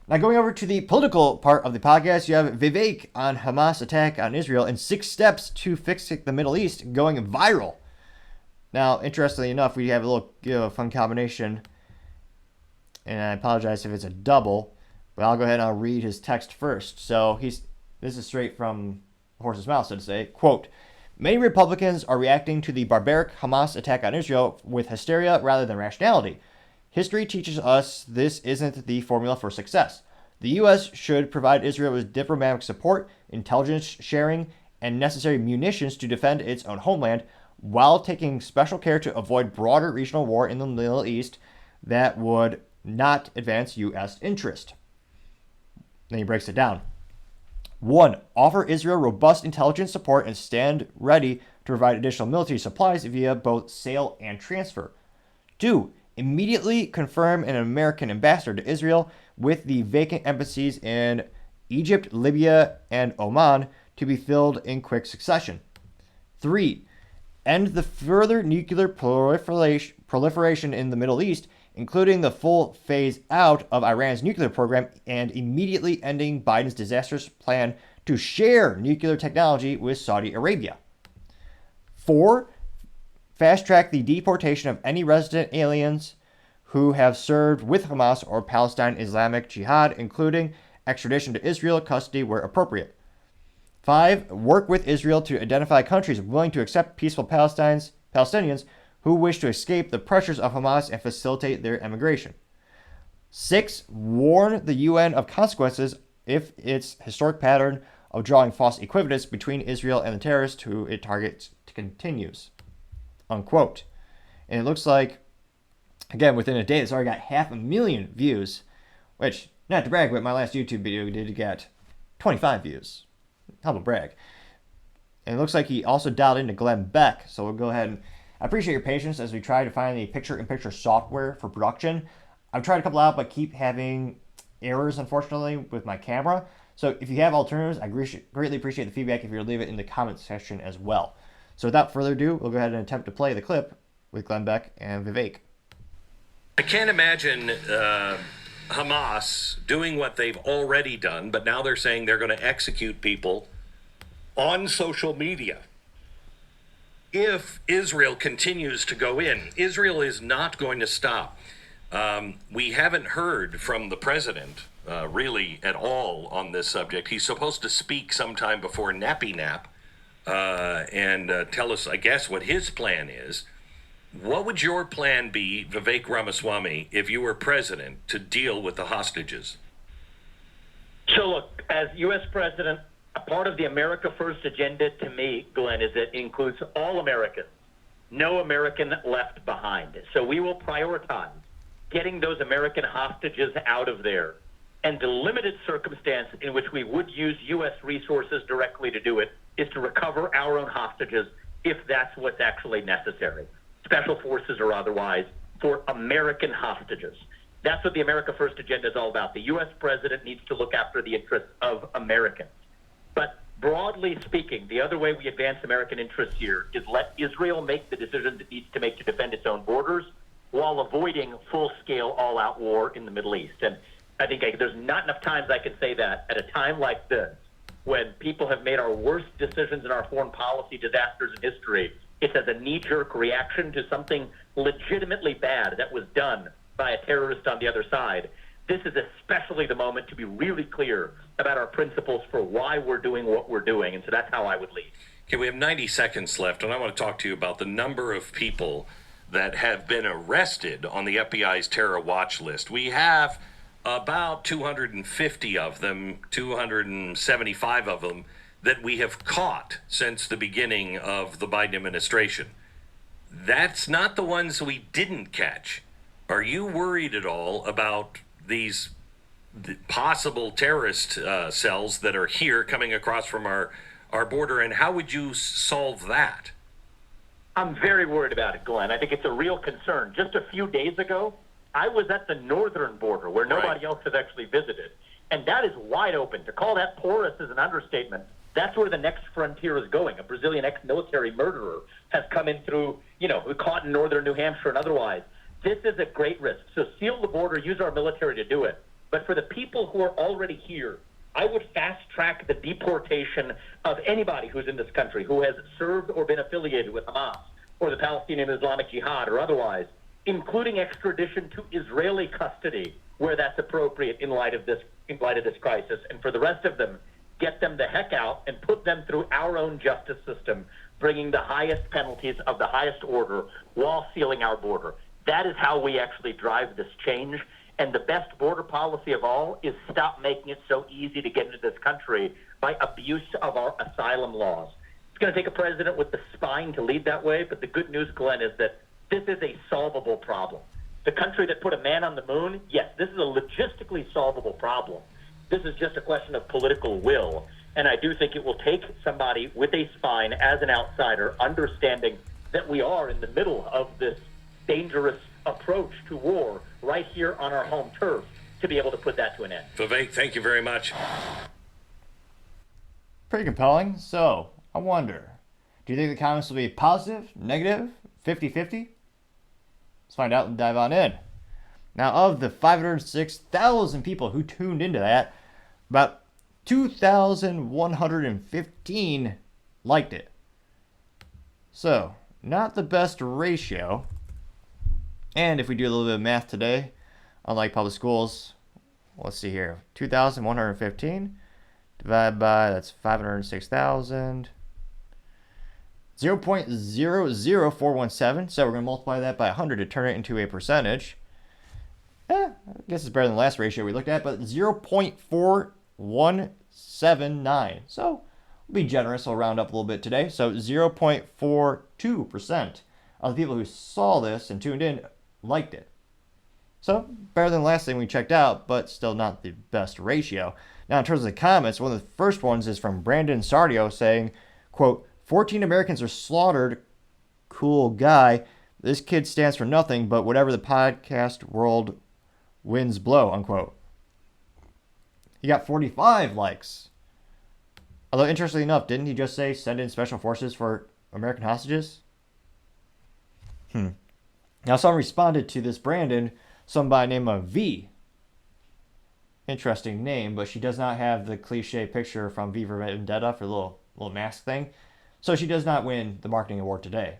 Now, going over to the political part of the podcast, you have Vivek on Hamas attack on Israel and 6 steps to fixing the Middle East going viral. Now, interestingly enough, we have a little fun combination, and I apologize if it's a double, but I'll go ahead and I'll read his text first. So this is straight from the horse's mouth, so to say. Quote, many Republicans are reacting to the barbaric Hamas attack on Israel with hysteria rather than rationality. History teaches us this isn't the formula for success. The U.S. should provide Israel with diplomatic support, intelligence sharing, and necessary munitions to defend its own homeland, while taking special care to avoid broader regional war in the Middle East that would not advance U.S. interest. Then he breaks it down. 1. Offer Israel robust intelligence support and stand ready to provide additional military supplies via both sale and transfer. 2. Immediately confirm an American ambassador to Israel with the vacant embassies in Egypt, Libya, and Oman to be filled in quick succession. 3. End the further nuclear proliferation in the Middle East, including the full phase out of Iran's nuclear program and immediately ending Biden's disastrous plan to share nuclear technology with Saudi Arabia. 4. Fast track the deportation of any resident aliens who have served with Hamas or Palestine Islamic Jihad, including extradition to Israel, custody where appropriate. 5. Work with Israel to identify countries willing to accept peaceful Palestinians who wish to escape the pressures of Hamas and facilitate their emigration. 6. Warn the UN of consequences if its historic pattern of drawing false equivalence between Israel and the terrorists who it targets continues. Unquote. And it looks like, again, within a day, it's already got 500,000 views, which, not to brag, but my last YouTube video did get 25 views. Humble brag. And it looks like he also dialed into Glenn Beck, so we'll go ahead and I appreciate your patience as we try to find the picture-in-picture software for production. I've tried a couple out, but keep having errors, unfortunately, with my camera. So if you have alternatives, I greatly appreciate the feedback if you leave it in the comment section as well. So without further ado, we'll go ahead and attempt to play the clip with Glenn Beck and Vivek. I can't imagine Hamas doing what they've already done, but now they're saying they're going to execute people on social media. If Israel continues to go in, Israel is not going to stop. We haven't heard from the president really at all on this subject. He's supposed to speak sometime before Nappy Nap and tell us, I guess, what his plan is. What would your plan be, Vivek Ramaswamy, if you were president, to deal with the hostages? So look, as U.S. president, a part of the America First agenda to me, Glenn, is it includes all Americans, no American left behind. So we will prioritize getting those American hostages out of there. And the limited circumstance in which we would use U.S. resources directly to do it is to recover our own hostages if that's what's actually necessary, special forces or otherwise, for American hostages. That's what the America First agenda is all about. The U.S. president needs to look after the interests of Americans. But broadly speaking, the other way we advance American interests here is let Israel make the decisions it needs to make to defend its own borders while avoiding full-scale all-out war in the Middle East. And I think there's not enough times I can say that at a time like this, when people have made our worst decisions in our foreign policy disasters in history, it's as a knee-jerk reaction to something legitimately bad that was done by a terrorist on the other side. This is especially the moment to be really clear about our principles for why we're doing what we're doing. And so that's how I would lead. Okay, we have 90 seconds left, and I want to talk to you about the number of people that have been arrested on the FBI's terror watch list. We have about 250 of them, 275 of them, that we have caught since the beginning of the Biden administration. That's not the ones we didn't catch. Are you worried at all about these possible terrorist cells that are here coming across from our border, and how would you solve that? I'm very worried about it, Glenn. I think it's a real concern. Just a few days ago, I was at the northern border where nobody else has actually visited, and that is wide open. To call that porous is an understatement. That's where the next frontier is going. A Brazilian ex-military murderer has come in through, caught in northern New Hampshire and otherwise. This is a great risk. So seal the border, use our military to do it. But for the people who are already here, I would fast track the deportation of anybody who's in this country who has served or been affiliated with Hamas or the Palestinian Islamic Jihad or otherwise, including extradition to Israeli custody where that's appropriate in light of this crisis. And for the rest of them, get them the heck out and put them through our own justice system, bringing the highest penalties of the highest order while sealing our border. That is how we actually drive this change. And the best border policy of all is stop making it so easy to get into this country by abuse of our asylum laws. It's going to take a president with the spine to lead that way, but the good news, Glenn, is that this is a solvable problem. The country that put a man on the moon, yes, this is a logistically solvable problem. This is just a question of political will. And I do think it will take somebody with a spine as an outsider, understanding that we are in the middle of this dangerous approach to war right here on our home turf, to be able to put that to an end. Vivek, thank you very much. Pretty compelling. So, I wonder, do you think the comments will be positive, negative, 50-50? Let's find out and dive on in. Now, of the 506,000 people who tuned into that, about 2,115 liked it. So, not the best ratio. And if we do a little bit of math today, unlike public schools, let's see here, 2,115 divided by, that's 506,000, 0.00417. So we're going to multiply that by 100 to turn it into a percentage. I guess it's better than the last ratio we looked at, but 0.4179. So we'll be generous. We'll round up a little bit today. So 0.42% of the people who saw this and tuned in liked it. So better than the last thing we checked out, but still not the best ratio. Now, in terms of the comments, one of the first ones is from Brandon Sardio saying, quote, 14 Americans are slaughtered. Cool guy. This kid stands for nothing but whatever the podcast world winds blow, unquote. He got 45 likes. Although, interestingly enough, didn't he just say send in special forces for American hostages? Now, someone responded to this Brandon, some by the name of V. Interesting name, but she does not have the cliche picture from V for Vendetta for the little mask thing. So she does not win the marketing award today.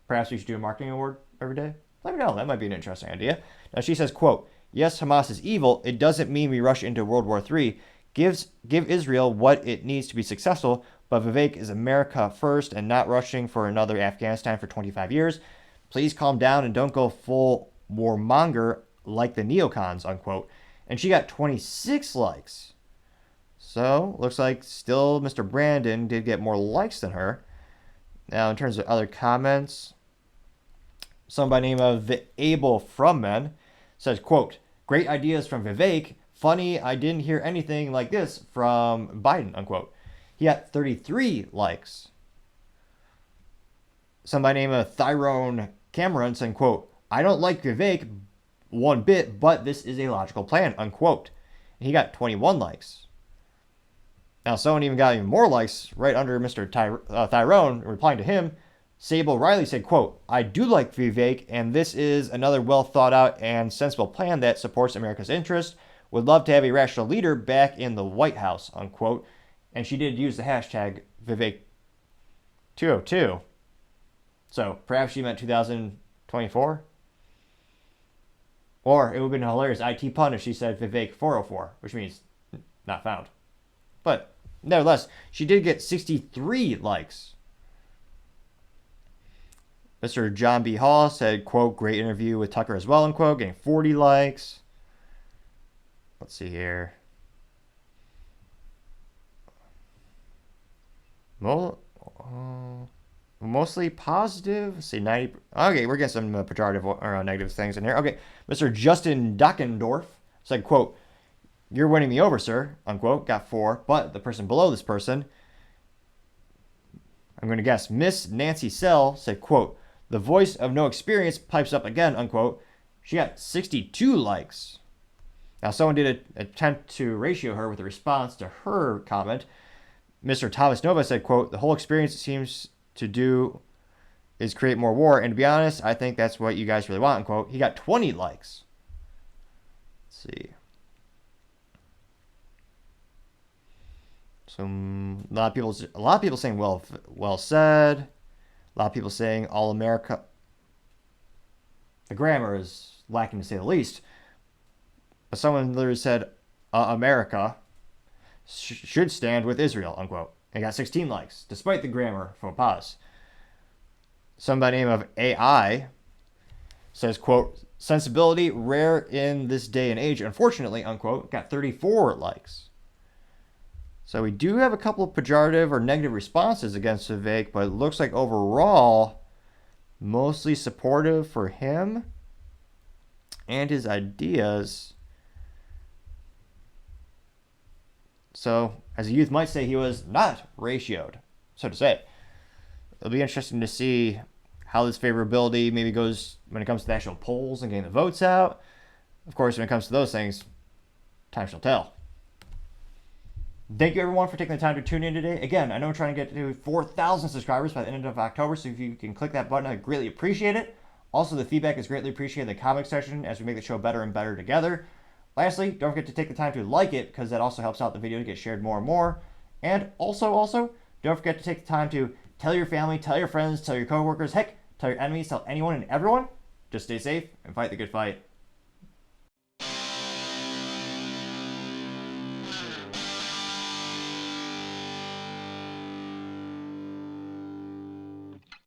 Perhaps we should do a marketing award every day? Let me know. That might be an interesting idea. Now, she says, quote, yes, Hamas is evil. It doesn't mean we rush into World War III. Give Israel what it needs to be successful, but Vivek is America first and not rushing for another Afghanistan for 25 years. Please calm down and don't go full warmonger like the neocons, unquote. And she got 26 likes. So, looks like still Mr. Brandon did get more likes than her. Now, in terms of other comments, someone by the name of The Able From Men says, quote, great ideas from Vivek. Funny, I didn't hear anything like this from Biden, unquote. He got 33 likes. Someone by the name of Tyrone Cameron saying, quote, I don't like Vivek one bit, but this is a logical plan, unquote. And he got 21 likes. Now, someone even got even more likes right under Mr. Tyrone, replying to him. Sable Riley said, quote, I do like Vivek, and this is another well thought out and sensible plan that supports America's interest. Would love to have a rational leader back in the White House, unquote. And she did use the hashtag Vivek202. So perhaps she meant 2024? Or it would have been a hilarious IT pun if she said Vivek404, which means not found. But nevertheless, she did get 63 likes. Mr. John B. Hall said, quote, great interview with Tucker as well, unquote, getting 40 likes. Let's see here. Mostly positive. Let's see, 90. Okay, we're getting some pejorative or negative things in here. Okay, Mr. Justin Dockendorf said, quote, you're winning me over, sir, unquote, got 4. But the person below this person, I'm going to guess, Miss Nancy Sell said, quote, the voice of no experience pipes up again, unquote. She got 62 likes. Now, someone did attempt to ratio her with a response to her comment. Mr. Thomas Nova said, quote, the whole experience it seems to do is create more war. And to be honest, I think that's what you guys really want, unquote. He got 20 likes. Let's see. a lot of people saying well said. A lot of people saying all America. The grammar is lacking to say the least. But someone literally said America should stand with Israel, unquote. And got 16 likes, despite the grammar faux pas. Someone by the name of AI says, quote, sensibility rare in this day and age, unfortunately, unquote, got 34 likes. So we do have a couple of pejorative or negative responses against Vivek, but it looks like overall, mostly supportive for him and his ideas. So, as a youth might say, he was not ratioed, so to say. It'll be interesting to see how this favorability maybe goes when it comes to the actual polls and getting the votes out. Of course, when it comes to those things, time shall tell. Thank you, everyone, for taking the time to tune in today. Again, I know we're trying to get to 4,000 subscribers by the end of October, so if you can click that button, I'd greatly appreciate it. Also, the feedback is greatly appreciated in the comment section as we make the show better and better together. Lastly, don't forget to take the time to like it, because that also helps out the video to get shared more and more. And also, don't forget to take the time to tell your family, tell your friends, tell your coworkers, heck, tell your enemies, tell anyone and everyone. Just stay safe and fight the good fight.